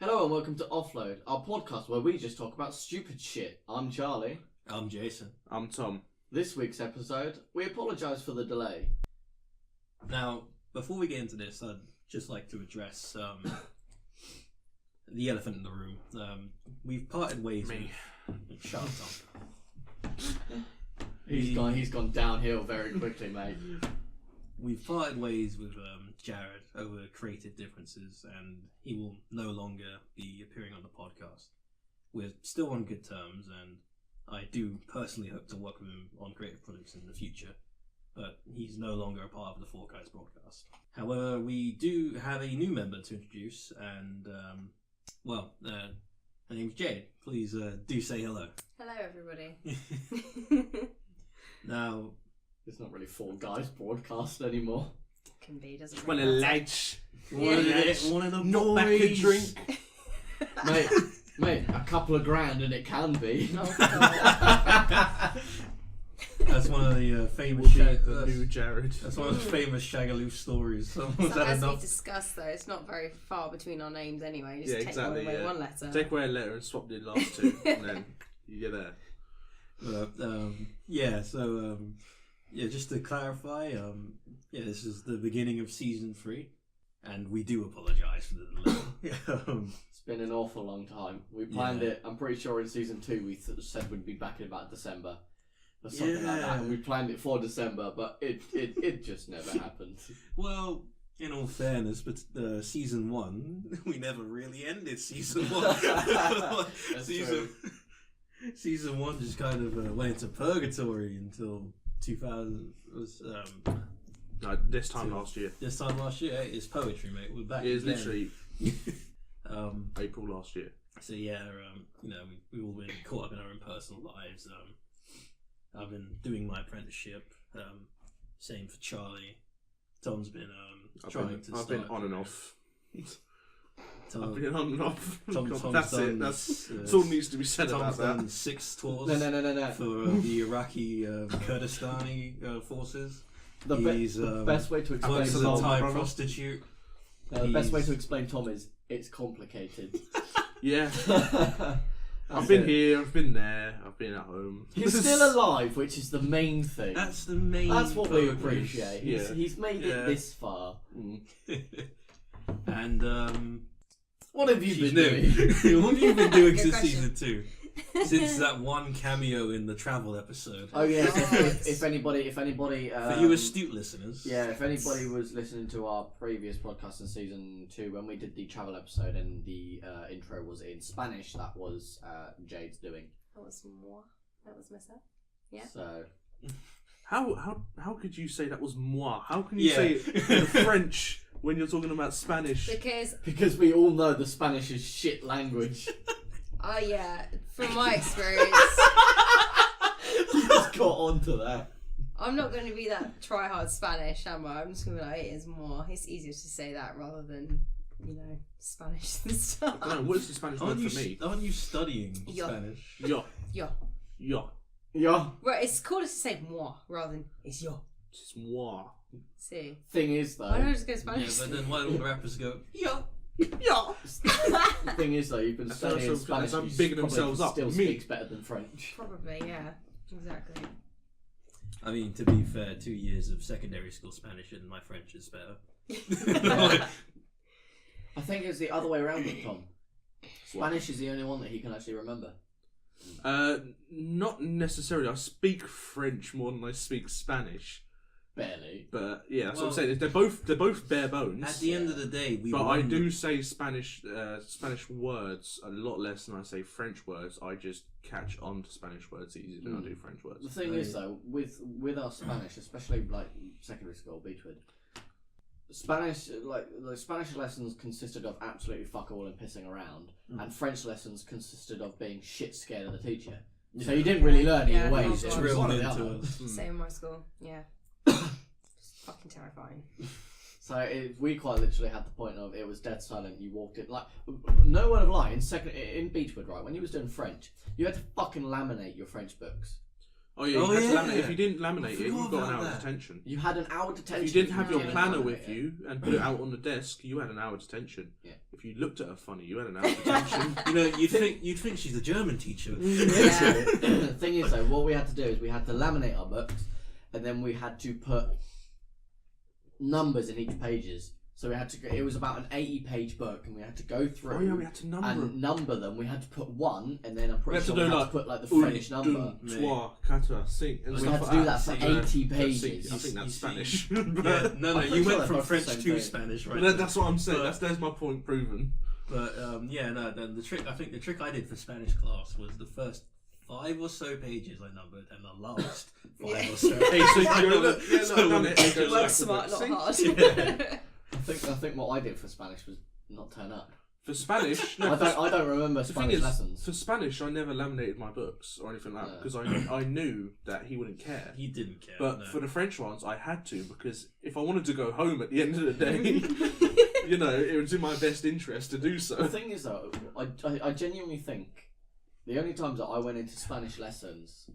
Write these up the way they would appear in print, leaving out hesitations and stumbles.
Hello and welcome to Offload, our podcast where we just talk about stupid shit. I'm Charlie. I'm Jason. I'm Tom. This week's episode, we apologise for the delay. Now, before we get into this, I'd just like to address the elephant in the room. We've parted ways with... Shut up, Tom. He's gone downhill very quickly, mate. We've parted ways with Jared over creative differences, and he will no longer be appearing on the podcast. We're still on good terms, and I do personally hope to work with him on creative projects in the future, but he's no longer a part of the Four Guys broadcast. However, we do have a new member to introduce, and, her name's Jade. Please do say hello. Hello, everybody. Now... It's not really Four Guys broadcast anymore. Can be, doesn't One of really the matter. lads. One of the Not back a boys. drink. Mate, a couple of grand and it can be. Oh, God. That's one of the famous... The new Jared. That's one of the famous Shagaloo stories. Someone's So had as we enough. discussed, though, it's not very far between our names anyway. Just Yeah, take exactly, away yeah. one letter. Take away a letter and swap the last two, and then you get there. Just to clarify, this is the beginning of season 3, and we do apologise for the delay. It's been an awful long time. We planned it, I'm pretty sure in season 2 we said we'd be back in about December. Or something like that. And we planned it for December, but it just never happened. Well, in all fairness, but season 1, we never really ended season 1. That's true. Season 1 just kind of went into purgatory until 2000 was No, this time last year. this time last year. It's poetry, mate. We're back. It is again. literally Um, April last year. So yeah, we've all been caught up in our own personal lives. I've been doing my apprenticeship. Same for Charlie. Tom's been I've been on and off. Tom, I've been on and off. Tom's That's done, it. That's all needs to be said Tom's about done that. 6 tours No. for the Iraqi Kurdistani forces. The best way to explain Works as a Tom, Thai prostitute. the best way to explain Tom is it's complicated. Yeah. I've That's been it. here, I've been there, I've been at home. He's still alive, which is the main thing. That's the main. That's what we focus. appreciate. He's made it this far. And What have you she's been new. doing? What have you been doing Good since question. season 2? Since that one cameo in the travel episode. Oh yes, Right. if anybody, For you astute listeners. yeah, if anybody was listening to our previous podcast in season 2 when we did the travel episode and the intro was in Spanish, that was Jade's doing. That was moi. That was myself. Yeah. So How could you say that was moi? How can you Yeah. say it in French when you're talking about Spanish? because we all know the Spanish is shit language. Oh, yeah. From my experience, You just got onto that. I'm not going to be that try-hard Spanish, am I? I'm just going to be like, it is moi. It's easier to say that rather than, Spanish and stuff. No, what is the Spanish word for me? Aren't you studying Yo. Spanish? Yo. Yo. Yo. Yeah. Well, it's cooler to say moi rather than it's yo. It's moi. See. Thing is Why don't I though, just go Yeah, Spanish? but then why don't the rappers go, yo? Yo. the thing is though, you've been I feel studying so- Spanish. so you bigging probably themselves up. Still Me. speaks better than French. Probably, yeah. Exactly. I mean, to be fair, 2 years of secondary school Spanish and my French is better. I think it's the other way around with Tom. Spanish is the only one that he can actually remember. Not necessarily. I speak French more than I speak Spanish. Barely. But yeah, that's what Well- I'm saying. They're both bare bones. At the end of the day, But I do say Spanish words a lot less than I say French words. I just catch on to Spanish words easier than I do French The words. thing is though, with our Spanish, especially like secondary school, Beechwood, Spanish the Spanish lessons consisted of absolutely fuck all and pissing around, and French lessons consisted of being shit scared of the teacher. So you didn't really learn Yeah, either way. no, It was drilled one or the into other. us. Same in my school. Yeah. Just fucking terrifying. So we quite literally had the point of it was dead silent. You walked in like no word of lie. In Beechwood, right when you was doing French, you had to fucking laminate your French books. Oh yeah, you had to laminate. If you didn't laminate it, you forgot got an about hour that. detention. You had an hour detention. If you didn't have your didn't planner laminate with it. you and put it out on the desk, you had an hour detention. Yeah. If you looked at her funny, you had an hour detention. You know, you'd think she's a German teacher. Yeah. The thing is though, what we had to do is we had to laminate our books, and then we had to put numbers in each pages. So we had to. It was about an 80-page book, and we had to go through. Oh yeah, we had to number them. and number them. We had to put one, and then I'm We pretty had sure to we do had like to put like the un, French number. deux, trois, quatre, cinq, and We stuff had to like do that for See, 80 I pages. think that's You Spanish. Yeah, no, I'm you pretty sure went that's from not the French same to thing. Spanish, right? But that's what I'm saying. But- There's my point proven. But yeah, no. Then the trick I did for Spanish class was the first 5 or so pages I numbered, and the last 5 or so. Hey, so I you go, numbered. look, yeah, So look, done when it. it Goes Work back smart, to not the- hard. I think what I did for Spanish was not turn up. For Spanish, I don't remember the thing Spanish is, lessons. for Spanish, I never laminated my books or anything like that because I knew that he wouldn't care. He didn't care. But no. for the French ones, I had to because if I wanted to go home at the end of the day, you know, it was in my best interest to do The so. thing is though, I genuinely think the only times that I went into Spanish lessons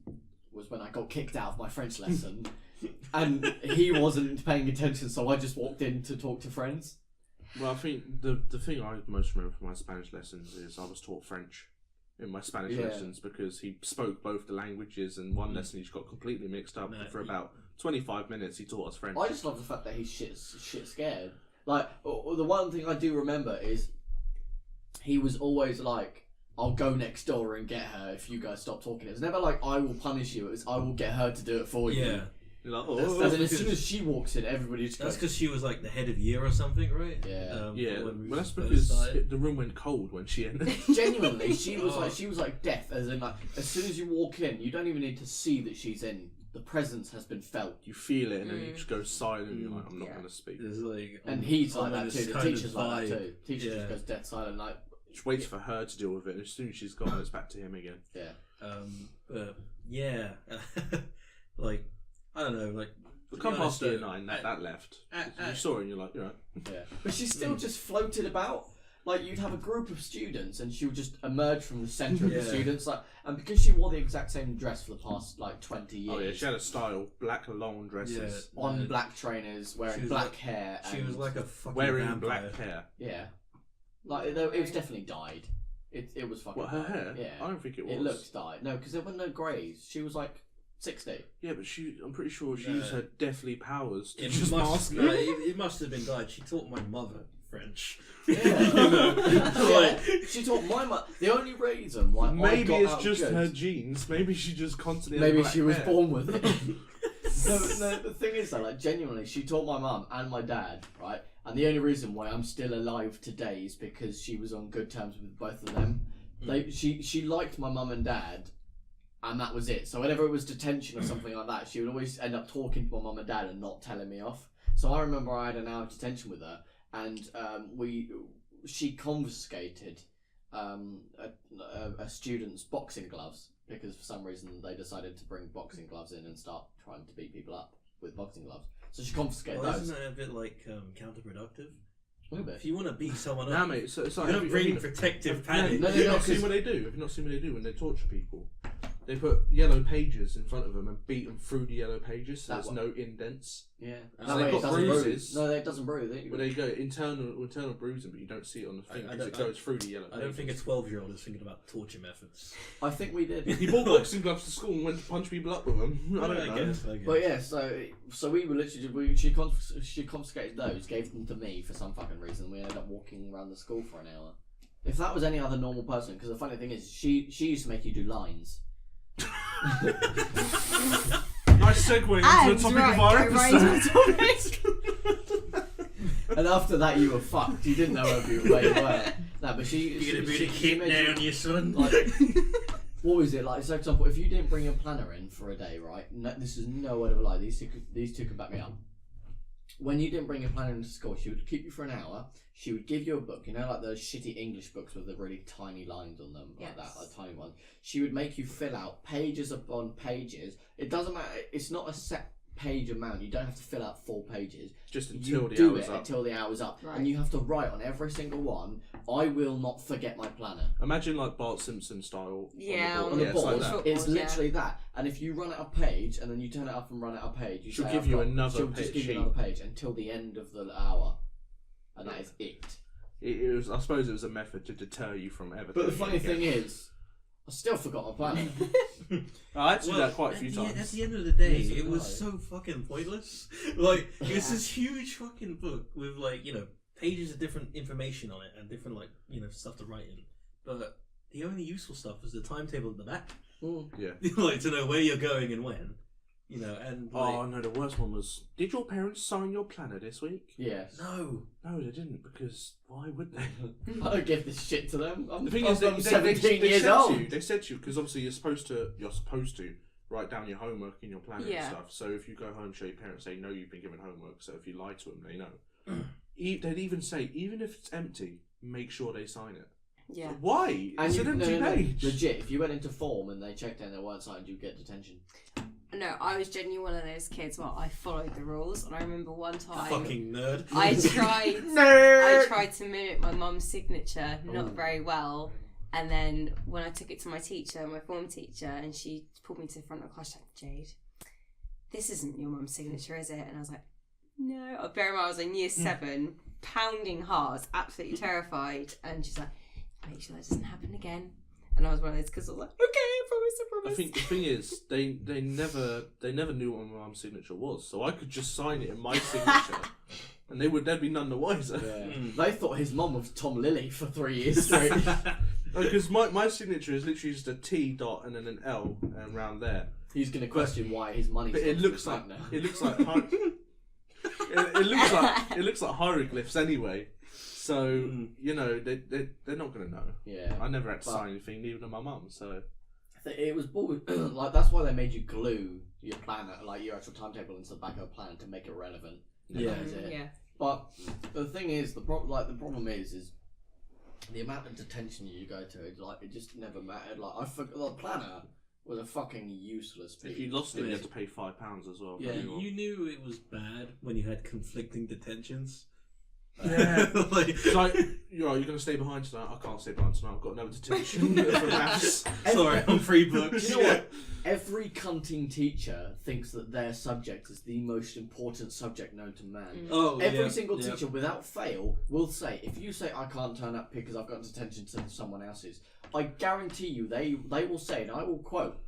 was when I got kicked out of my French lesson, and he wasn't paying attention, so I just walked in to talk to friends. Well, I think the thing I most remember from my Spanish lessons is I was taught French in my Spanish Yeah. lessons because he spoke both the languages, and one lesson he just got completely mixed up. No, and for he- about 25 minutes, he taught us French. I just love the fact that he's shit scared. Like the one thing I do remember is he was always like, "I'll go next door and get her if you guys stop talking." It was never like, "I will punish you." It was, "I will get her to do it for you." yeah, You're like, That's- oh, And then as because- soon as she walks in, everybody just that's goes. because she was like the head of year or something, right? Yeah. yeah. when we Well, that's first because started. the room went cold when she entered. Genuinely, she was Oh. like deaf, as in like as soon as you walk in, you don't even need to see that she's in. The presence has been felt, You feel it, and then you just go silent. And you're like, I'm not Yeah. going to speak. There's like, and he's like on that this too. The kind of teacher's like that vibe. too. Teacher Yeah. just goes dead silent, like Just waits for her to deal with it. And as soon as she's gone, it's back to him again. yeah. But yeah, like I don't know, like. But to come be honest, past year though, 9, that left. I- You saw it, and you're like, you know. Yeah, but she still just floated about. Like you'd have a group of students, and she would just emerge from the centre of the Yeah. students. Like, and because she wore the exact same dress for the past like 20 years, Oh yeah, she had a style, black long dresses, on Yeah. black trainers, She wearing was black like- hair. She and, was like a fucking wearing vampire. black hair. yeah, like it was definitely dyed. It was fucking. What, her dyed. hair? Yeah, I don't think it was. it looked dyed. No, because there were no greys. She was like 60. Yeah, but I'm pretty sure she No. used her deathly powers to It just must, mask no, it. it must have been died. She taught my mother French. Yeah. You know, like, She taught my mum. The only reason why I Maybe got it's out just good, her genes. Maybe she just constantly. Maybe had black she was hair. born with it. no, the thing is though, like genuinely, she taught my mum and my dad, right? And the only reason why I'm still alive today is because she was on good terms with both of them. She liked my mum and dad, and that was it. So whenever it was detention or something like that, she would always end up talking to my mum and dad and not telling me off. So I remember I had an hour detention with her, and she confiscated a student's boxing gloves because for some reason they decided to bring boxing gloves in and start trying to beat people up with boxing gloves. So she confiscated well, those. isn't that a bit like counterproductive? A little bit. If you want to beat someone Nah, up, mate. So it's you like don't bring protective panic. No, Have you no, not seen 'cause- what they do? Have you not seen what they do when they torture people? They put yellow pages in front of them and beat them through the yellow pages, so That there's one. no indents. Yeah. So No, they've wait, got it doesn't bruises. bruise. No, it doesn't bruise. But they go internal bruising, but you don't see it on the thing I because it don't- goes through the yellow pages. I don't think a 12-year-old is thinking about torture methods. I think we did. He bought boxing gloves to school and went to punch people up with them. I don't know. guess. But yeah, so we were literally she confiscated those, gave them to me for some fucking reason. We ended up walking around the school for an hour. If that was any other normal person, because the funny thing is, she used to make you do lines. Nice segue into the topic of our episode. And after that, you were fucked. You didn't know where you were. No, but she made you, your son. like, what was it like? So, for example, if you didn't bring your planner in for a day, right? No, this is no word of a lie. These two can back me up. When you didn't bring your planner into school, she would keep you for an hour. She would give you a book, you know, like those shitty English books with the really tiny lines on them, like that, like tiny ones. She would make you fill out pages upon pages. It doesn't matter. It's not a set page amount. You don't have to fill out 4 pages. Just You until the do hour's it up. until the hour's up, Right. and you have to write on every single one. I will not forget my planner. Imagine like Bart Simpson style. Yeah, on On the the board. board, Yeah, it's like that. it's Yeah. literally that. And if you run out of page, and then you turn it up and run out of page, She'll say, give "I've you got-" another she'll just give you sheet. another page until the end of the hour, and that is it. It was. I suppose it was a method to deter you from ever. But the doing funny it again. thing is, I still forgot my planner. I had to do Well, that quite a few at times. the end of the day, Yes, it was right. so fucking pointless. Like, it's Yeah. this huge fucking book with, like, you know, pages of different information on it and different, like, you know, stuff to write in. But the only useful stuff was the timetable at the back. Mm. Yeah. Like, to know where you're going and when. You know, and, like, Oh no, the worst one was. Did your parents sign your planner this week? Yes. no. No, they didn't, because why would they? I don't give this shit to them. I'm, The thing I'm, is, I'm 17 they years said old. to you, they said to you, because obviously you're supposed to write down your homework in your planner Yeah. and stuff. So if you go home, show your parents, they know you've been given homework. So if you lie to them, they know. They'd even say, even if it's empty, make sure they sign it. Yeah. Why? And It's you, an no, empty no, no, page. legit, if you went into form and they checked and they weren't signed, you'd get detention. No, I was genuinely one of those kids where I followed the rules, and I remember one time Fucking nerd. I tried Nerd! I tried to mimic my mum's signature, not Oh. very well. And then when I took it to my teacher, my form teacher, and she pulled me to the front of the class, she said, Jade, this isn't your mum's signature, is it? And I was like, no. Bear in mind, I was in year 7, pounding hard, absolutely terrified. And she's like, make sure that doesn't happen again. And I was one of those because I was like, okay, I promise. I think the thing is, they never knew what my mum's signature was, so I could just sign it in my signature, and they'd be none the wiser. Yeah. They thought his mum was Tom Lilly for 3 years straight. Because my signature is literally just a T dot and then an L and round there. He's going to question why his money's But it looks like now. it looks like it looks like hieroglyphs anyway. So you know they're not gonna know. Yeah. I never had to But- sign anything, neither did my mum. So It was bull- like that's why they made you glue your planner, like your actual timetable, into the back of a plan to make it relevant. Yeah. That is it. Yeah. But the thing is, the problem is the amount of detention you go to. It just never mattered. Like I forgot the planner was a fucking useless piece. if you lost it, you Yeah. had to pay £5 as well. Yeah, for your- you knew it was bad when you had conflicting detentions. Yeah. Like, It's like, you're going to stay behind tonight. I can't stay behind tonight. I've got another detention for maths. sorry, I'm free books. Do you know what? Every cunting teacher thinks that their subject is the most important subject known to man. Oh, Every yeah, single yeah. teacher, without fail, will say, if you say I can't turn up because I've got detention to someone else's, I guarantee you they will say, and I will quote,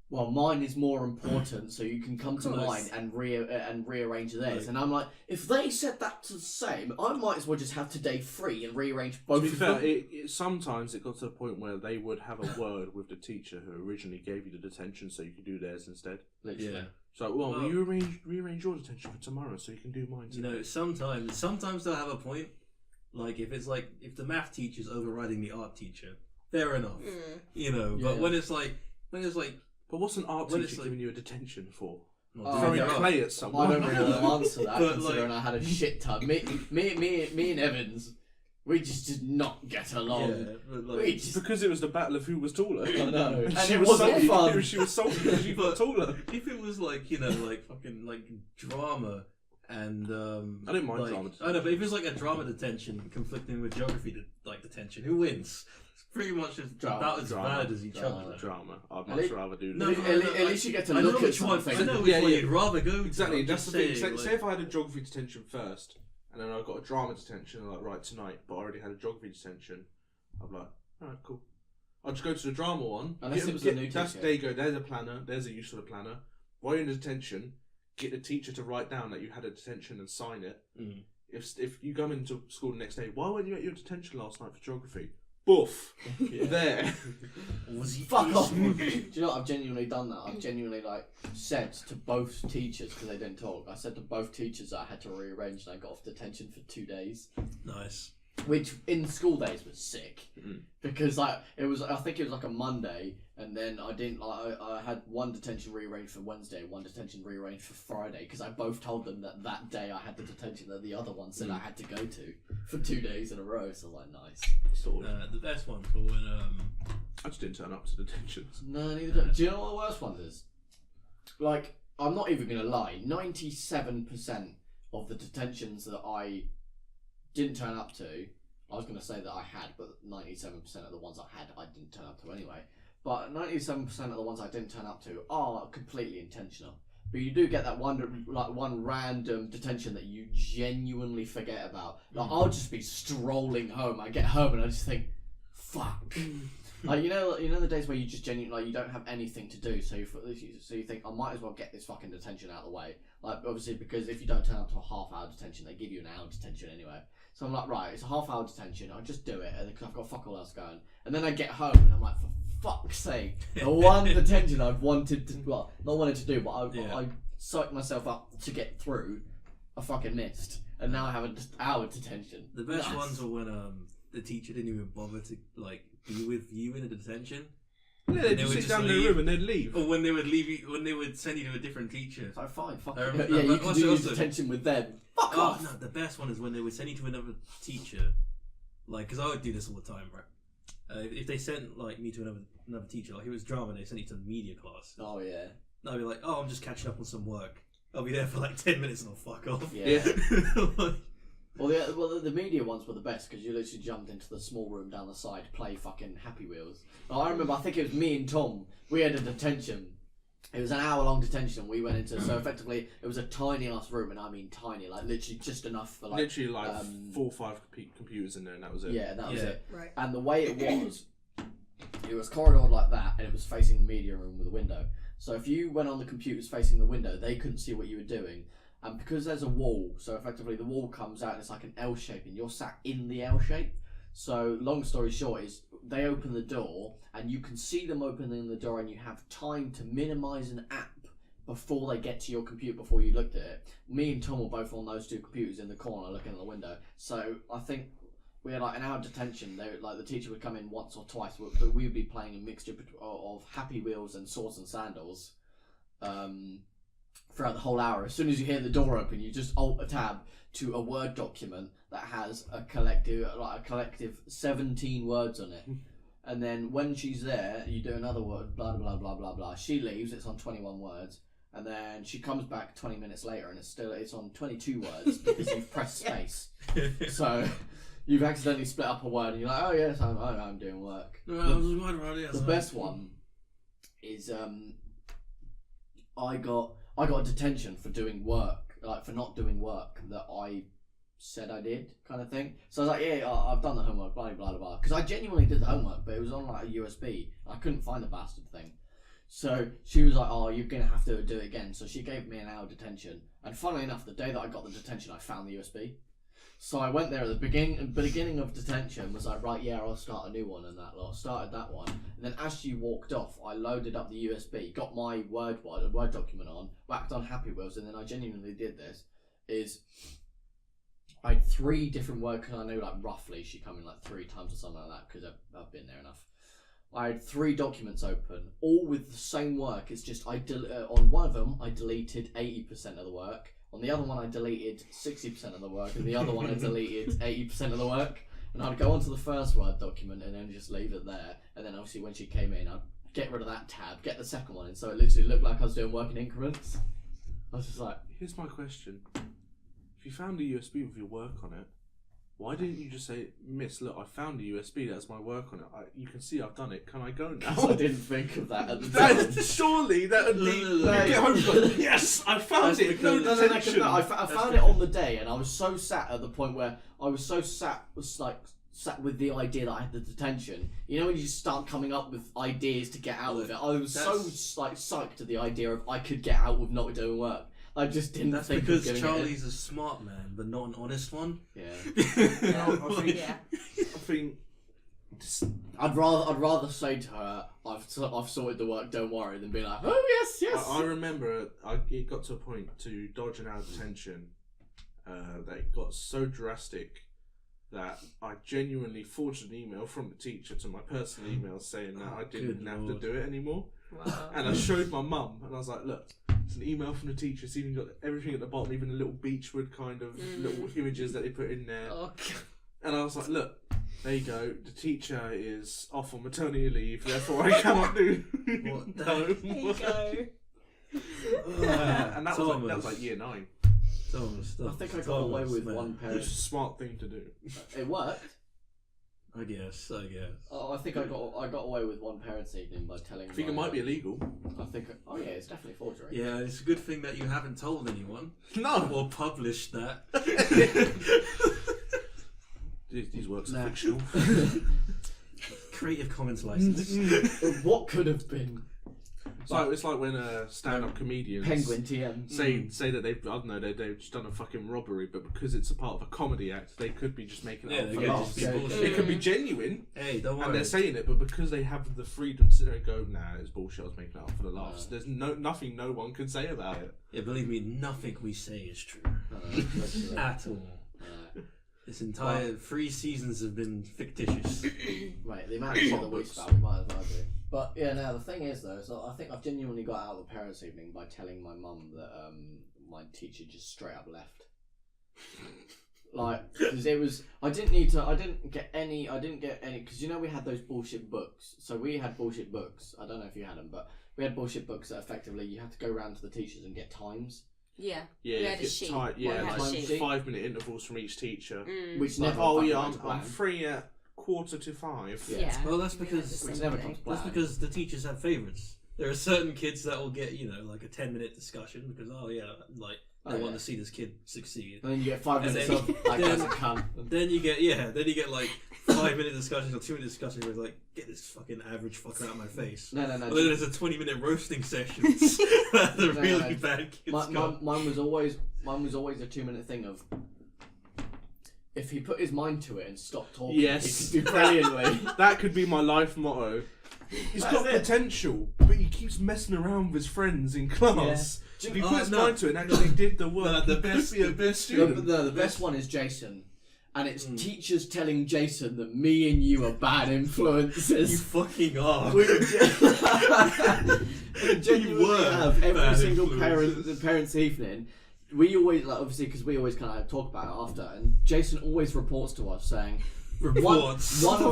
well, mine is more important, so you can come to course. mine and rearrange theirs. And I'm like, if they said that to the same, I might as well just have today free and rearrange both To be of fair, them. sometimes it got to the point where they would have a word with the teacher who originally gave you the detention so you could do theirs instead. Literally. Yeah. So, will you rearrange your detention for tomorrow so you can do mine You today? know, sometimes they'll have a point. Like if the math teacher's overriding the art teacher, fair enough. You know, but Yeah. when it's like, But what's an art Well, it's teacher like- giving you a detention for? Oh, Throwing yeah. clay at I someone. don't really want to answer that, But, considering like- I had a shit ton. Me and Evans, we just did not get along. yeah, but We like, just, Because it was the battle of who was taller. I know. And And she it was wasn't salty. fun. She was salty because she got taller. if it was like, you know, like fucking like drama and I didn't mind like, drama I know, but if it's like a drama detention conflicting with geography detention, who wins? It's pretty much about as Drama. bad as each Drama. other. Drama. I'd At much least- rather do No, that. at least you get to I know look at which one. something. I know which Yeah, one yeah. you'd rather go to. Exactly, I'm that's just the thing. saying, Say if I had a geography detention first, and then I got a drama detention, I'm like, right, tonight, but I already had a geography detention, I'm like, alright, cool. I'll just go to the drama one. Unless it was a new that's, teacher. there you go, there's a planner, there's a use for the planner. While you're in detention, get the teacher to write down that you had a detention and sign it. Mm. If you come into school the next day, why weren't you at your detention last night for geography? Boof! There. Was he Fuck off. Do you know what? I've genuinely done that. I've genuinely said to both teachers, because they didn't talk, I said to both teachers that I had to rearrange and I got off detention for 2 days. Nice. Which in school days was sick. Mhm. Because I think it was like a Monday, and then I had one detention rearranged for Wednesday, one detention rearranged for Friday, because I both told them that day I had the detention that the other one said I had to go to for 2 days in a row. So I was like, nice. Sort of. The best one for when I just didn't turn up to detentions. No, neither do. Do you know what the worst one is? Like, I'm not even going to lie, 97% of the detentions that I didn't turn up to, I was going to say that I had, but 97% of the ones I had, I didn't turn up to anyway. But 97% of the ones I didn't turn up to are completely intentional. But you do get that one random detention that you genuinely forget about. Like, I'll just be strolling home. I get home and I just think, fuck. Like, you know the days where you just genuinely, like, you don't have anything to do, so you think, I might as well get this fucking detention out of the way. Like, obviously, because if you don't turn up to a half-hour detention, they give you an hour detention anyway. So I'm like, right, it's a half-hour detention, I'll just do it, because I've got fuck all else going. And then I get home, and I'm like, for fuck's sake, the one detention I've wanted to, well, not wanted to do, but I psyched myself up to get through, I fucking missed. And now I have an hour detention. The best ones are when the teacher didn't even bother to, like, be with you in a detention. Yeah, they'd just sit down in the room and they'd leave. Or when they would leave you, when they would send you to a different teacher. So fine, fuck it. yeah, you can do your detention with them. Fuck off! No, the best one is when they would send you to another teacher. Like, because I would do this all the time, right? If they sent, like, me to another teacher, like, it was drama and they sent you to the media class. Oh, yeah. I'd be like, oh, I'm just catching up on some work. I'll be there for like 10 minutes and I'll fuck off. Yeah. Well, the media ones were the best because you literally jumped into the small room down the side to play fucking Happy Wheels. I remember, I think it was me and Tom, we had a detention. It was an hour-long detention we went into, so effectively it was a tiny-ass room, and I mean tiny, like literally just enough for like... Literally like 4 or 5 computers in there and that was it. Yeah, that was it. Right. And the way it was corridored like that, and it was facing the media room with a window. So if you went on the computers facing the window, they couldn't see what you were doing. And because there's a wall, so effectively the wall comes out and it's like an L shape and you're sat in the L shape. So long story short is they open the door and you can see them opening the door and you have time to minimise an app before they get to your computer, before you looked at it. Me and Tom were both on those 2 computers in the corner looking at the window. So I think we had like an hour detention. Like the teacher would come in once or twice, but we would be playing a mixture of Happy Wheels and Swords and Sandals. Throughout the whole hour. As soon as you hear the door open, you just alt a tab to a Word document that has a collective 17 words on it. And then when she's there, you do another word, blah blah blah blah blah. She leaves, it's on 21 words, and then she comes back 20 minutes later and it's on 22 words because you've pressed space. So you've accidentally split up a word and you're like, oh yes, I'm doing work. The best one is I got a detention for doing work, like for not doing work that I said I did, kind of thing. So I was like, yeah, I've done the homework, blah blah blah blah. Because I genuinely did the homework, but it was on like a USB. I couldn't find the bastard thing. So she was like, oh, you're gonna have to do it again. So she gave me an hour detention. And funnily enough, the day that I got the detention, I found the USB. So I went there at the beginning of detention, was like, right, yeah, I'll start a new one and that lot. Started that one. And then as she walked off, I loaded up the USB, got my Word document on, whacked on Happy Wheels, and then I genuinely did this, I had 3 different words, because I knew like roughly she'd come in like 3 times or something like that, because I've been there enough. I had 3 documents open, all with the same work. It's just, on one of them, I deleted 80% of the work. On the other one, I deleted 60% of the work, and the other one, I deleted 80% of the work. And I'd go onto the first Word document and then just leave it there. And then obviously when she came in, I'd get rid of that tab, get the second one in, so it literally looked like I was doing work in increments. I was just like... Here's my question. If you found a USB with your work on it, why didn't you just say, Miss, look, I found a USB, that's my work on it. You can see I've done it. Can I go now? I didn't think of that at the time. Surely that would be... You get home and go, yes, I found it. No detention. I found it on the day, and I was so sat at the point where I was so sat with the idea that I had the detention. You know when you just start coming up with ideas to get out of it? I was so psyched at the idea of I could get out with not doing work. I just didn't think of because Charlie's a smart man, but not an honest one. Yeah. I think I'd rather say to her, I've sorted the work, don't worry, than be like, oh yes. I remember it got to a point to dodge an hour detention that it got so drastic that I genuinely forged an email from the teacher to my personal email saying that I didn't have to do it anymore. Wow. And I showed my mum, and I was like, look, it's an email from the teacher. It's even got everything at the bottom, even the little beachwood kind of little images that they put in there. Oh, God. And I was like, look, there you go. The teacher is off on maternity leave, therefore I cannot do There you go. And that was like year 9. I think I got away with one parent. It's a smart thing to do. It worked. I guess. Oh, I think I got away with one parents' evening by telling. I think it might be illegal. I think. Oh yeah, it's definitely forgery. Yeah, it's a good thing that you haven't told anyone. No. Or published that. These works are fictional. Creative Commons license. What could have been? So it's like when stand-up comedians Penguin TM say that they've just done a fucking robbery, but because it's a part of a comedy act, they could be just making it up for laughs. It could be genuine. Hey, don't worry. And they're saying it, but because they have the freedom to sit there and go, nah, it's bullshit, I was making it up for the laughs. There's nothing no one can say about it. Yeah, believe me, nothing we say is true. At all. This entire 3 seasons have been fictitious. Right, the amount of shit that we spout, we might as well do. But yeah, now the thing is though, so I think I've genuinely got out of the parents' evening by telling my mum that my teacher just straight up left. Like, because it was, I didn't get any, because you know we had those bullshit books. So we had bullshit books. I don't know if you had them, but we had bullshit books that effectively you had to go around to the teachers and get times. Yeah. Yeah, we had a sheet. Like a sheet. 5-minute intervals from each teacher. Which Like, never. oh yeah, comes to I'm plan. free at 4:45. Yeah. Well, that's because Which never comes to plan. that's because the teachers have favourites. There are certain kids that will get, like a 10-minute discussion because they want to see this kid succeed. And then you get 5 And minutes then- of like then- as a cunt. Then you get like 5-minute discussions or 2-minute discussions where it's like, get this fucking average fucker out of my face. No. And then there's a 20-minute roasting sessions. The really bad kids. Mine was always a 2-minute thing of. If he put his mind to it and stopped talking, Yes. he could do brilliantly. That could be my life motto. He's That's got it. potential, but he keeps messing around with his friends in class. Yeah. If he put his mind to it and actually did the work, the he best- could be a the best best- student. The best one is Jason. And it's teachers telling Jason that me and you are bad influences. You fucking are. We genuinely have every bad single influences. parents' evening. We always, obviously, because we always kind of talk about it after, and Jason always reports to us saying, Reports. one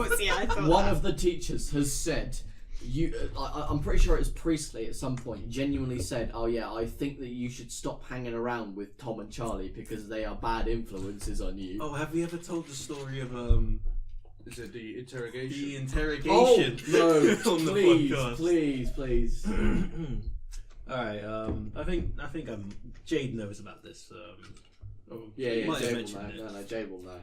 of the teachers has said, I'm pretty sure it was Priestley at some point, genuinely said, oh yeah, I think that you should stop hanging around with Tom and Charlie because they are bad influences on you. Oh, have we ever told the story of Is it the interrogation? the interrogation? Oh, no, on the please, podcast. please. Alright, I think Jade knows about this. Yeah, might have Jay will mentioned know. it. No, Jay will know.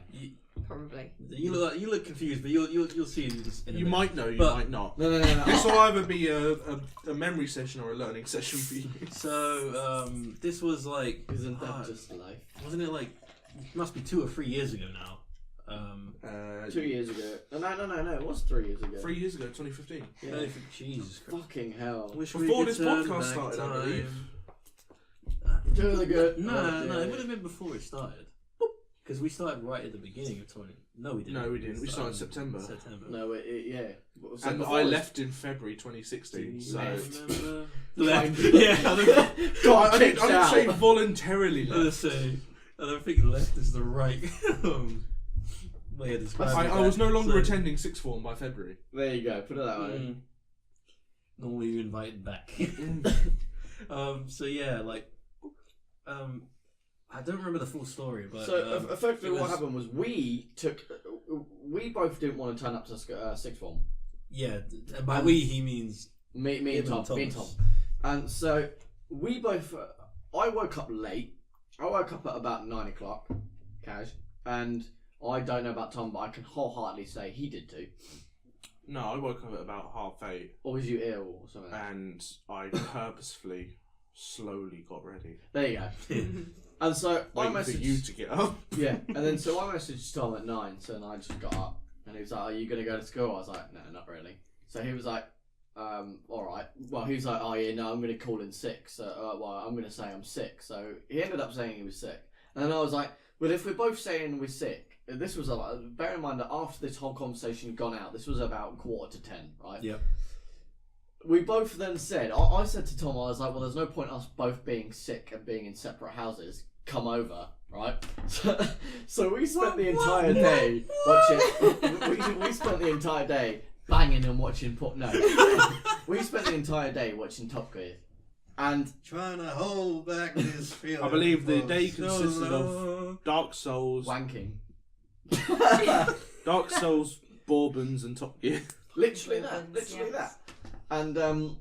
Probably. You look confused, but you'll see in a You minute. might know, you But- might not. No. This will either be a memory session or a learning session for you. So this was like, Isn't that just life? wasn't it like? It must be 2 or 3 years ago now. 2 years ago. No, it was 3 years ago. 3 years ago, 2015. Yeah. Jesus Christ. Fucking hell. Wish Before we could this turn podcast back started, I believe. Doing the good. No, it would have been before it started. Because we started right at the beginning of 20. No, we didn't. No, we didn't. We started in September. No. Yeah. So And before I this- left in February 2016. So Remember? Left. Yeah, Got I kicked didn't out. say voluntarily I left. don't think left is the right way of describing I that. was no longer So- attending sixth form by February. There you go. Put it that way. Normally you invited back. So yeah, I don't remember the full story, but So effectively, it what was- happened was we both didn't want to turn up to sixth form. Yeah, and by we he means Me Him and Tom. and Me and Tom. Thomas. And so we both. I woke up late. I woke up at about 9 o'clock, Cash, and I don't know about Tom, but I can wholeheartedly say he did too. No, I woke up at about 8:30 Or was you ill or something? and I purposefully slowly got ready. There you go. And so I Waiting for you messaged. to get up. Yeah, and then so I messaged Tom at 9, so then I just got up, and he was like, "Are you gonna go to school?" I was like, "No, not really." So he was like, "All right." Well, he was like, "Oh yeah, no, I'm gonna call in sick." So, well, I'm gonna say I'm sick. So he ended up saying he was sick, and then I was like, "Well, if we're both saying we're sick," and this was bear in mind that after this whole conversation had gone out, this was about 9:45, right? Yep. We both then said, I said to Tom, I was like, well, there's no point us both being sick and being in separate houses. Come over, right? So we spent the entire day watching. We spent the entire day banging and watching. No, we spent the entire day watching Top Gear. And trying to hold back this feeling. I believe the for day so consisted of long. Dark Souls, wanking. Dark Souls, Bourbons, and Top Gear. Literally that. Bourbons, Literally yes. that. And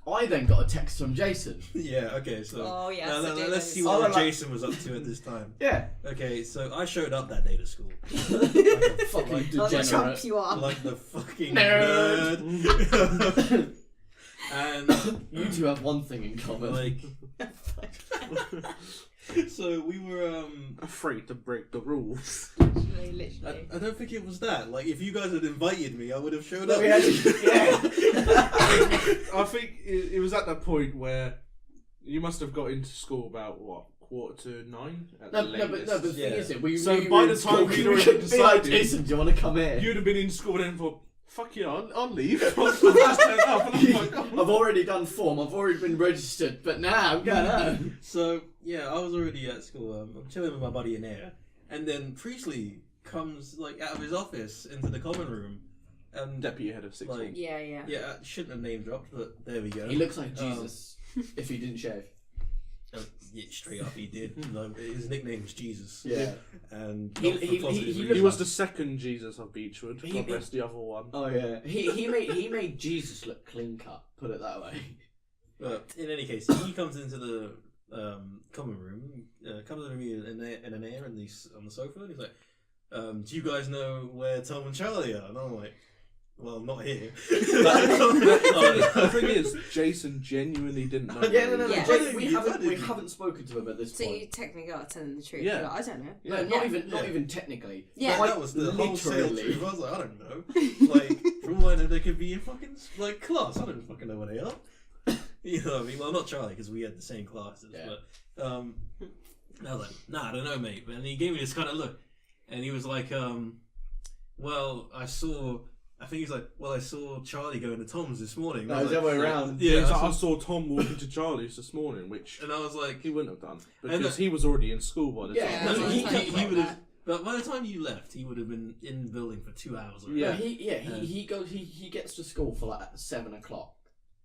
I then got a text from Jason. Yeah, okay, so Oh, yes, now, I do let's those. see what like- Jason was up to at this time. Yeah. Okay, so I showed up that day to school. Fucking Oh, the chump degenerate. you are. Like the fucking Nerd. nerd. And You two have one thing in common. like, so we were Afraid to break the rules. Literally. I don't think it was that. Like, if you guys had invited me, I would have showed No, up. we actually- yeah. I think it was at that point where you must have got into school about what, 8:45 at No, the no, but latest. the thing Yeah. is, we So we by were the in time school, you'd we already couldn't be like, decided- Jason, do you want to come here? You'd have been in school then for fuck yeah, I'll leave. I've just turned up and I'm like, oh. I've already done form. I've already been registered, but now I'm going home. So yeah, I was already at school. I'm chilling with my buddy in there, and then Priestley comes like out of his office into the common room, and Deputy head of sixth Like- form. Yeah. yeah, I shouldn't have name dropped, but there we go. He looks like Jesus if he didn't shave. Yeah, straight up, he did. Like, his nickname was Jesus. Yeah. And He- not for he- positive he reasons. He was the second Jesus of Beechwood. He- God rest the other one. Oh yeah. He made Jesus look clean cut. Put it that way. But in any case, he comes into the common room, comes to me in an air on the sofa, and he's like, "Do you guys know where Tom and Charlie are?" And I'm like, "Well, I'm not here." The thing is, Jason genuinely didn't know. Yeah, no. Yeah. Jake, we You haven't didn't. spoken to him at this So point. you technically are telling the truth. Yeah. You're like, I don't know. Yeah. No, Yeah. not even technically. Yeah. Quite That was the wholesale literally. truth. I was like, I don't know. Like, from when they could be in fucking like class, I don't fucking know where they are. You know what I mean? Well, not Charlie, because we had the same classes. Yeah. But I was like, nah, I don't know, mate. And he gave me this kind of look, and he was like, well, I think he's like, well, I saw Charlie going to Tom's this morning. No, I was it's the like, other way around. Yeah, He's like, I I saw- saw Tom walking to Charlie's this morning, which and I was like, he wouldn't have done And because he was already in school by the Yeah, time. no, that's he what I thought would have. that. But by the time you left, he would have been in the building for 2 hours already. Yeah, Yeah. he gets to school for like 7 o'clock.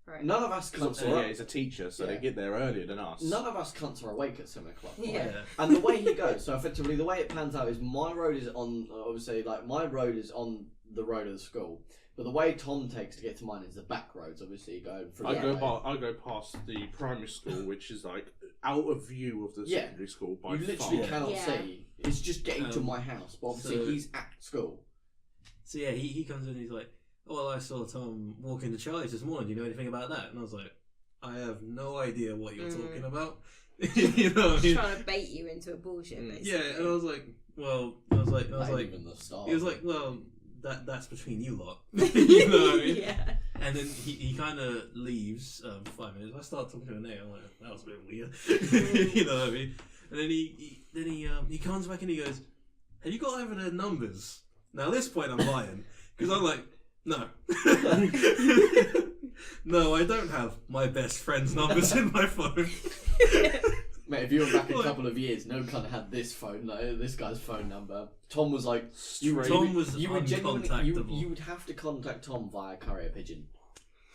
Right. None of us cunts So, are yeah, he's a teacher, so Yeah. they get there earlier than us. None of us cunts are awake at 7 o'clock. right? Yeah. And the way he goes, so effectively the way it plans out is my road is on, obviously, like my road is on the road of the school, but the way Tom takes to get to mine is the back roads, obviously, going through I the go way. I go past the primary school, which is like out of view of the Yeah. secondary school by You literally far. cannot Yeah. see. It's just getting to my house, but obviously so- he's at school. So yeah, he comes in and he's like, oh, well, I saw Tom walking to Charlie's this morning. Do you know anything about that? And I was like, I have no idea what you're talking about. You know what I Just mean? trying to bait you into a bullshit, basically. Yeah, and I was like, well, I was like, Not even the start. he was like, well, that's between you lot. You know what I mean? Yeah. And then he kind of leaves for 5 minutes. I start talking to him there. I'm like, that was a bit weird. You know what I mean? And then he comes back and he goes, have you got either their numbers? Now at this point I'm lying because I'm like, no, no, I don't have my best friend's numbers in my phone. Mate, if you were back a Like- couple of years, no cunt had this phone, like, this guy's phone number. Tom was like, Tom was you would genuinely, uncontactable. you would have to contact Tom via courier pigeon.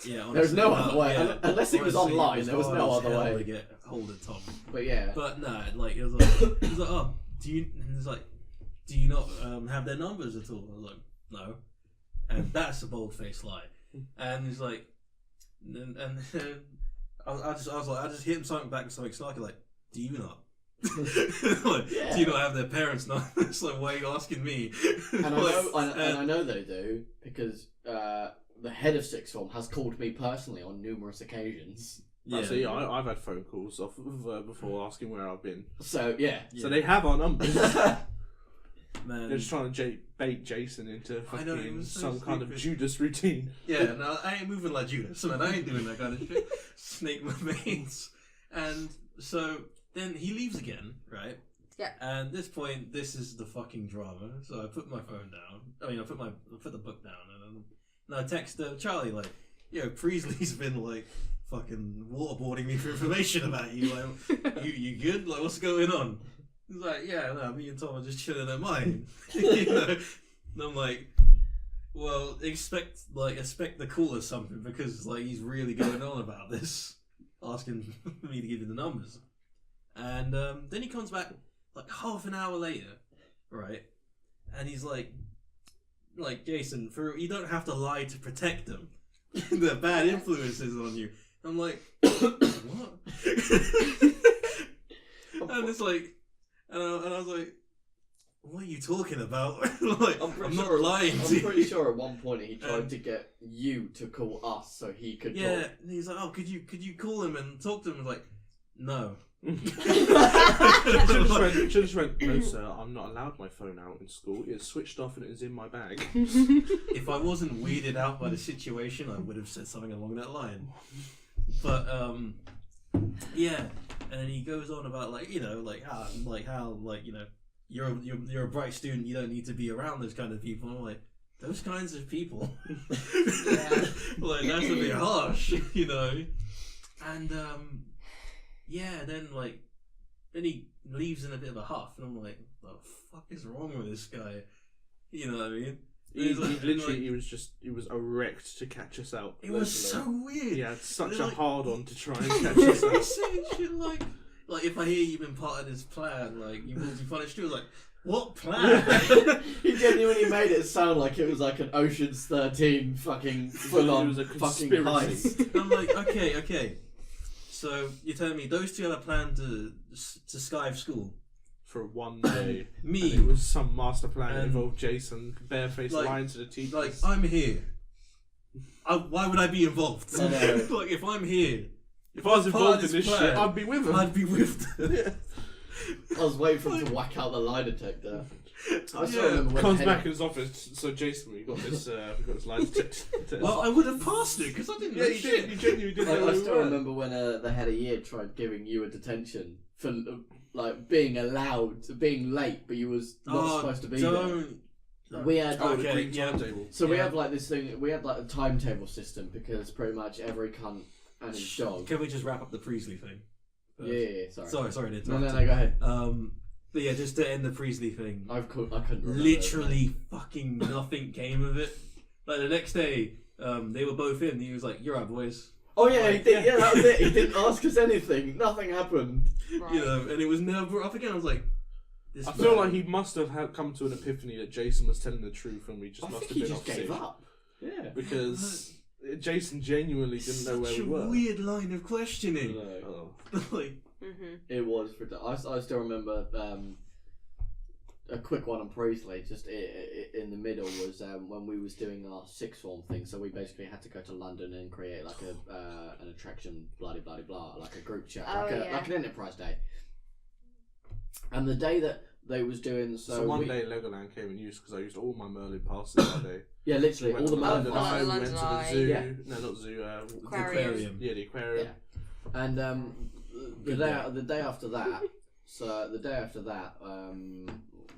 Yeah, honestly, There's no well, other way, yeah, unless it was honestly, online, was there was hard no as other hell way. to get hold of Tom. But yeah, But no, like it was like, oh, do you? And he's like, do you not have their numbers at all? I was like, no, and that's a bold-faced lie. And he's like, and I just hit him something back with something snarky like, do you not? Like, Yeah. do you not have their parents' numbers? Like, why are you asking me? and Like, I know they do because the head of sixth form has called me personally on numerous occasions. I see. I've had phone calls off of, before asking where I've been. So yeah, So they have our numbers. Man. They're just trying to bait Jason into I know, it fucking was so some kind of stupid. Judas routine. Yeah, no, I ain't moving like Judas, man. I ain't doing that kind of shit. Snake my veins. And so then he leaves again, right? Yeah. And at this point, this is the fucking drama. So I put my phone down. I mean, I put the book down, and I text Charlie like, "Yo, Priestley's been like fucking waterboarding me for information about you. Like, you good? Like, what's going on?" He's like, "Yeah, no, me and Tom are just chilling at mine." You know? And I'm like, well, expect the call or something because like he's really going on about this. asking me to give you the numbers. And then he comes back like half an hour later, right? And he's like Jason, you don't have to lie to protect them. The bad influences on you. I'm like, what? And it's like, and I was like, what are you talking about? Like, I'm not lying to you. I'm pretty sure at one point he tried to get you to call us so he could talk. Yeah, and he's like, oh, could you call him and talk to him? I was like, no. Should just went, no sir, I'm not allowed my phone out in school. It's switched off and it is in my bag. If I wasn't weirded out by the situation, I would have said something along that line. But yeah, and then he goes on about like, you know, like how you know, you're a bright student, you don't need to be around those kind of people. I'm like, those kinds of people. Yeah. Like, that's a bit harsh, you know. And yeah, then he leaves in a bit of a huff, and I'm like, what the fuck is wrong with this guy? You know what I mean? He was erect to catch us out. It was so weird. He had such a Like- hard on to try and catch us out. He's saying shit like if I hear you've been part of this plan, like you will be punished too. I was like, what plan? He genuinely made it sound like it was like an Ocean's 13 fucking full It on was a fucking conspiracy. heist. I'm like, okay. So you're telling me those two had a plan to skive school? For one day. Me, And it was some master plan that And- involved Jason barefaced Like- lying to the teachers. like I'm here. Why would I be involved? I know. Like if I'm here, if I was part of involved in this this plan, shit, I'd be with him. I'd be with them. Yeah. I was waiting for him to whack out the lie detector. I still Yeah. remember when Comes Henry- back in his office. So Jason, we got this lie detector. Well, I would have passed it because I didn't know yeah, you shit. did. You genuinely did. know I who still we were. remember when the head of year tried giving you a detention for like being late, but you was not supposed to be there. We had Oh, the Okay, green yeah. timetable. so we Yeah. have like this thing. We had like a timetable system because pretty much every cunt and his dog. Can we just wrap up the Priestley thing? Yeah, sorry. Sorry to No, interrupt. go ahead. But yeah, just to end the Priestley thing. I couldn't remember. Literally fucking nothing came of it. Like the next day, they were both in. He was like, "You're right, boys." Oh yeah, he did. Yeah, that was it. He didn't ask us anything. Nothing happened. Right. You know, and it was never brought up again. I was like, "This." I feel man- like he must have come to an epiphany that Jason was telling the truth, and we just I must think have he been just off gave sick. up. Yeah. Because Jason genuinely didn't know where Such we a were. weird line of questioning. Oh. Like, Mm-hmm. It was. I still remember a quick one on Priestley. Just in the middle was when we was doing our sixth form thing. So we basically had to go to London and create like an attraction, blah blah blah, like a group chat, Oh, yeah. like an enterprise day. And the day that they was doing So one day Legoland came in use because I used all my Merlin passes that day. yeah, literally We all went the to London Merlin Eye, we London went to the Eye. zoo. Yeah. No, not zoo. Aquarium. Yeah, the aquarium. Yeah. And the day after that,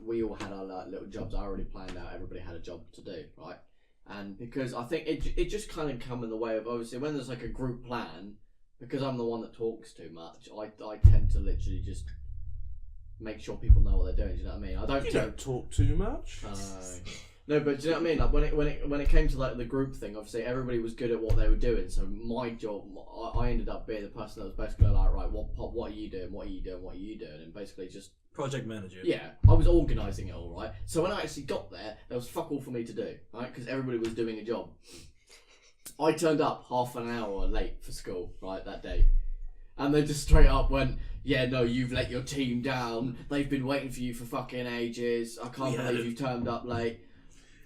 we all had our like, little jobs. I already planned out. Everybody had a job to do, right? And because I think it just kind of come in the way of obviously when there's like a group plan. Because I'm the one that talks too much, I tend to literally just make sure people know what they're doing. Do you know what I mean? I don't. You don't talk too much. No, but do you know what I mean? Like when it came to like the group thing, obviously everybody was good at what they were doing. So my job, I ended up being the person that was basically like, right, what are you doing? What are you doing? What are you doing? And basically just project manager. yeah, I was organising it all, right. So when I actually got there was fuck all for me to do, right? Because everybody was doing a job. I turned up half an hour late for school, right, that day. And they just straight up went, yeah, no, you've let your team down. They've been waiting for you for fucking ages. I can't Yeah. believe you've turned up late.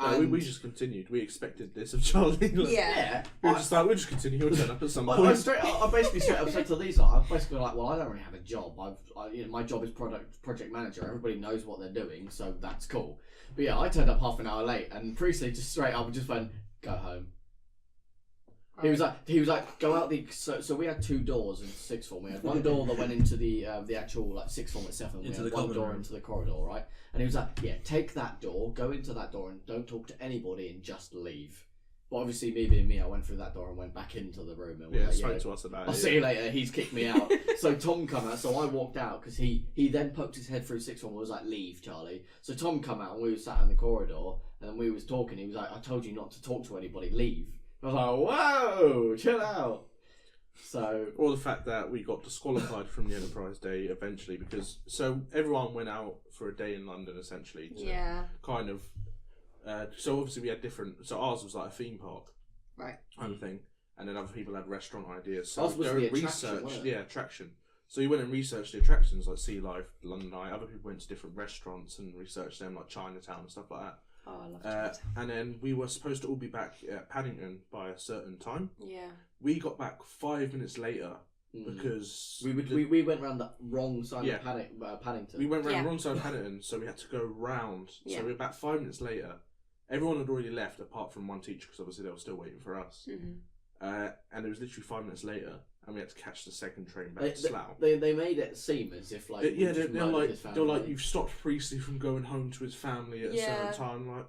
No, And we just continued. We expected this of Charlie. Like, Yeah. We were just like, we'll just continue. He'll turn up at some I point. basically straight up said to Lisa, I'm basically like, well, I don't really have a job. My job is project manager. Everybody knows what they're doing, so that's cool. But yeah, I turned up half an hour late, and Priestley just straight up just went, go home. He was like, go out the. So we had two doors in sixth form. We had one door that went into the actual like sixth form itself, and we Into had the one common door room. into the corridor, right? And he was like, yeah, take that door, go into that door, and don't talk to anybody, and just leave. But obviously, me being me, I went through that door and went back into the room. And was Yeah, like, spoke to us about I'll it. see you later. He's kicked me out. So Tom come out. So I walked out because he then poked his head through sixth form and was like, leave, Charlie. So Tom come out and we were sat in the corridor and we was talking. He was like, I told you not to talk to anybody. Leave. I was like, whoa, chill out. So, or the fact that we got disqualified from the Enterprise Day eventually because everyone went out for a day in London essentially to kind of so obviously we had different. So ours was like a theme park, right, kind of thing, and then other people had restaurant ideas. So ours was go the and attraction, research, wasn't it? attraction. So you went and researched the attractions like Sea Life, London Eye. Other people went to different restaurants and researched them like Chinatown and stuff like that. Oh, I love Chinatown. And then we were supposed to all be back at Paddington by a certain time. Yeah. We got back 5 minutes later because we went round the wrong side of Paddington. We went round the wrong side of Paddington, so we had to go round. Yeah. So we were back 5 minutes later. Everyone had already left apart from one teacher because obviously they were still waiting for us. And it was literally 5 minutes later, and we had to catch the second train back to Slough. They made it seem as if like they're like you've stopped Priestley from going home to his family at a certain time. Like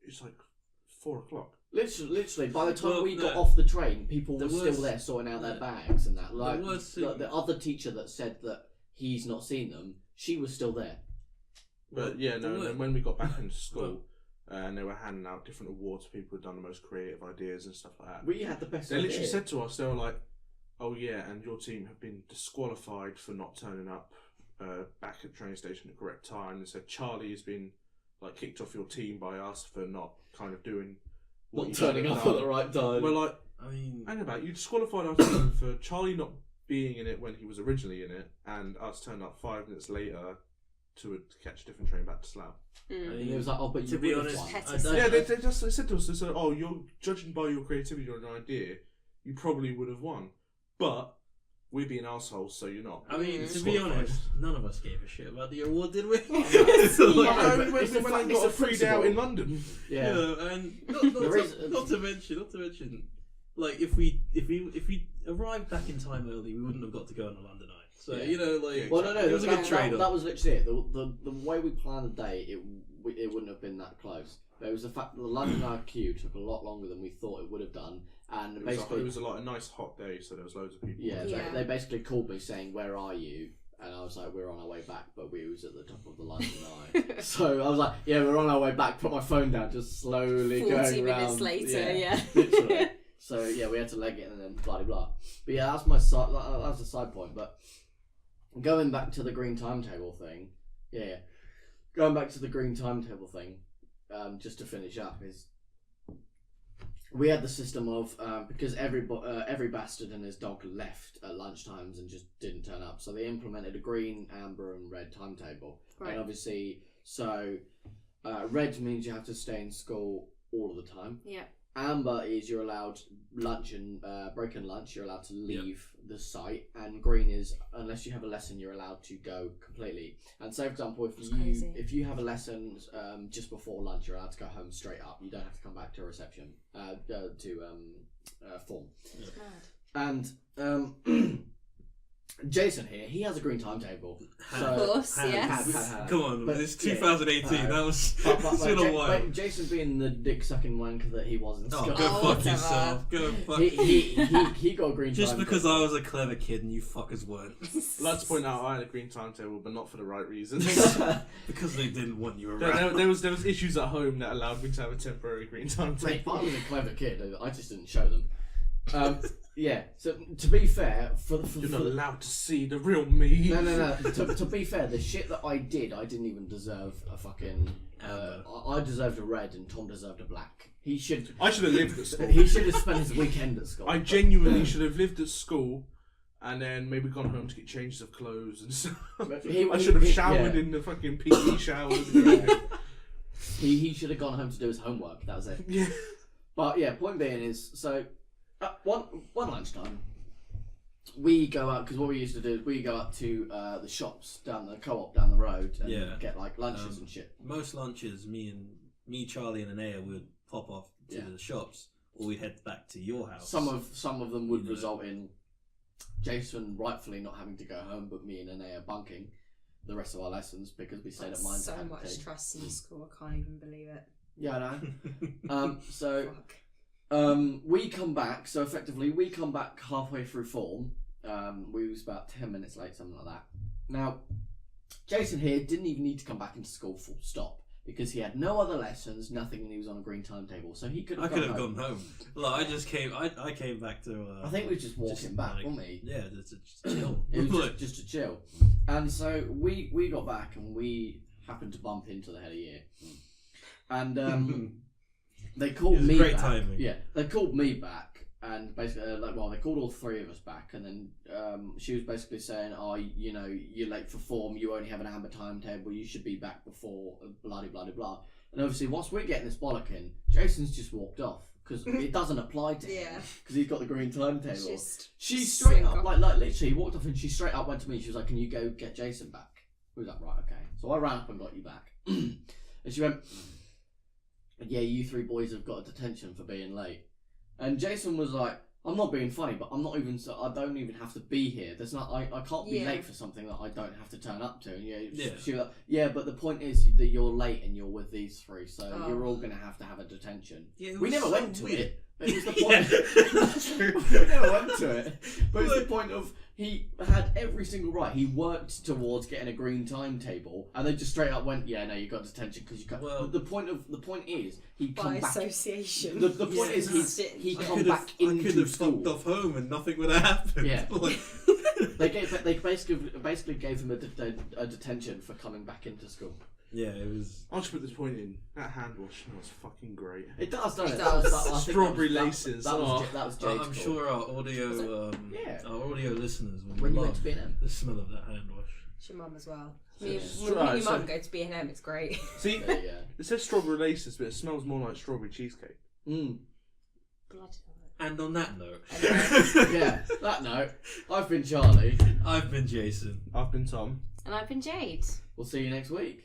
it's like 4 o'clock. Literally, by the time we got off the train, people were still there sorting out their bags and that. Like the other teacher that said that he's not seen them, she was still there. But and when we got back into school. And they were handing out different awards for people who'd done the most creative ideas and stuff like that. We had the best They literally said to us, they were like, oh yeah, and your team have been disqualified for not turning up back at the train station at the correct time. They said Charlie has been like kicked off your team by us for not kind of doing what not turning up at the right time. We're like, hang about, you disqualified our team for Charlie not being in it when he was originally in it, and us turned up 5 minutes later to catch a different train back to Slough. And it was like, oh, but to be honest, they said to us, they said, oh, you're judging by your creativity or an idea, you probably would have won, but we're being assholes, so you're not. I mean, to be honest, none of us gave a shit about the award, did we? We went and got a free day out in London. Yeah, and not to mention, like if we arrived back in time early, we wouldn't have got to go on a London Eye. So well, no, it was a good trade-off. That was literally it. The way we planned the day, it wouldn't have been that close. But it was the fact that the London Eye queue took a lot longer than we thought it would have done, and it basically was a nice hot day, so there was loads of people. Yeah. They basically called me saying, "Where are you?" And I was like, "We're on our way back," but we was at the top of the London Eye. So I was like, "Yeah, we're on our way back." Put my phone down, just slowly 40 going minutes around. later, literally. So yeah, we had to leg it and then blah blah. But yeah, that's my side. That's a side point. But going back to the green timetable thing, going back to the green timetable thing, just to finish up is. We had the system of because every bastard and his dog left at lunchtimes and just didn't turn up, so they implemented a green, amber, and red timetable. Right. And obviously, so red means you have to stay in school all of the time. Yeah. Amber is you're allowed lunch and break and lunch. You're allowed to leave the site, and green is unless you have a lesson, you're allowed to go completely. And say, for example, if you have a lesson just before lunch, you're allowed to go home straight up. You don't have to come back to reception to form. Yeah. And Jason here, he has a green timetable. Of course, yes. Come on, but it's 2018. That was still a while. But Jason being the dick-sucking wanker that he was in school. Go fuck yourself. Go fuck. He got a green just timetable. because I was a clever kid and you fuckers weren't. I'd like to point out I had a green timetable, but not for the right reasons. Because they didn't want you around. There was issues at home that allowed me to have a temporary green timetable. Mate, I was a clever kid. I just didn't show them. Yeah. So to be fair, you're not allowed to see the real me. No. To be fair, the shit that I didn't even deserve a fucking. I deserved a red, and Tom deserved a black. I should have lived at school. He should have spent his weekend at school. I genuinely should have lived at school, and then maybe gone home to get changes of clothes and stuff. I should have showered in the fucking PE showers. He should have gone home to do his homework. That was it. Yeah. But yeah, point being is so. One lunchtime, we go out because what we used to do is we go up to the shops down the co-op down the road and get like lunches and shit. Most lunches, me, Charlie, and Anea would pop off to the shops, or we'd head back to your house. Some of them would result in Jason rightfully not having to go home, but me and Anea bunking the rest of our lessons because we stayed at mine. So much trust in school, I can't even believe it. Yeah, I know. Fuck. We come back, so effectively we come back halfway through form. We was about 10 minutes late, something like that. Now, Jason here didn't even need to come back into school full stop. because he had no other lessons, nothing, and he was on a green timetable. So he could have. I could have gone home. Like, I came back to. I think we were just walking back, like, weren't we? Yeah, just to chill. It was just to chill. And so we got back and we happened to bump into the head of year. And they called me great back. timing. Yeah, they called me back and basically they called all three of us back, and then she was basically saying, "Oh, you know, you're late for form. You only have an amber timetable. You should be back before blah blah blah blah." And obviously, whilst we're getting this bollocking, Jason's just walked off because it doesn't apply to him because he's got the green timetable. She straight up, like literally, he walked off and she straight up went to me. She was like, "Can you go get Jason back?" We was like, "Right, okay." So I ran up and got you back, and she went, "Yeah, you three boys have got a detention for being late." And Jason was like, "I'm not being funny, but I'm not even. I don't even have to be here. There's not. I can't be late for something that I don't have to turn up to." And she was like, "Yeah, but the point is that you're late and you're with these three, so you're all gonna have a detention." Yeah, we never went to weird. it. But it was the point. We never went to it. But it's the point of he had every single right. He worked towards getting a green timetable, and they just straight up went, "Yeah, no, you got detention because you can't." Well, the point is he come By back. association. The point is he come back I into could have school. fucked off home and nothing would have happened. Yeah. Like, They basically gave him a detention for coming back into school. yeah, it was. I'll just put this point in. That hand wash smells fucking great. It does, doesn't it? It does. I think Strawberry that laces. That was Jade's I'm call. sure our audio, Yeah. our audio listeners will When you love went to B&M. the smell of that hand wash. It's your mum as well. So Me, it's when right, your so- mum go to B&M, it's great. See, Yeah, yeah. it says strawberry laces, but it smells more like strawberry cheesecake. Mm. Bloody And on that note, Yeah. That note, I've been Charlie. I've been Jason. I've been Tom. And I've been Jade. We'll see you next week.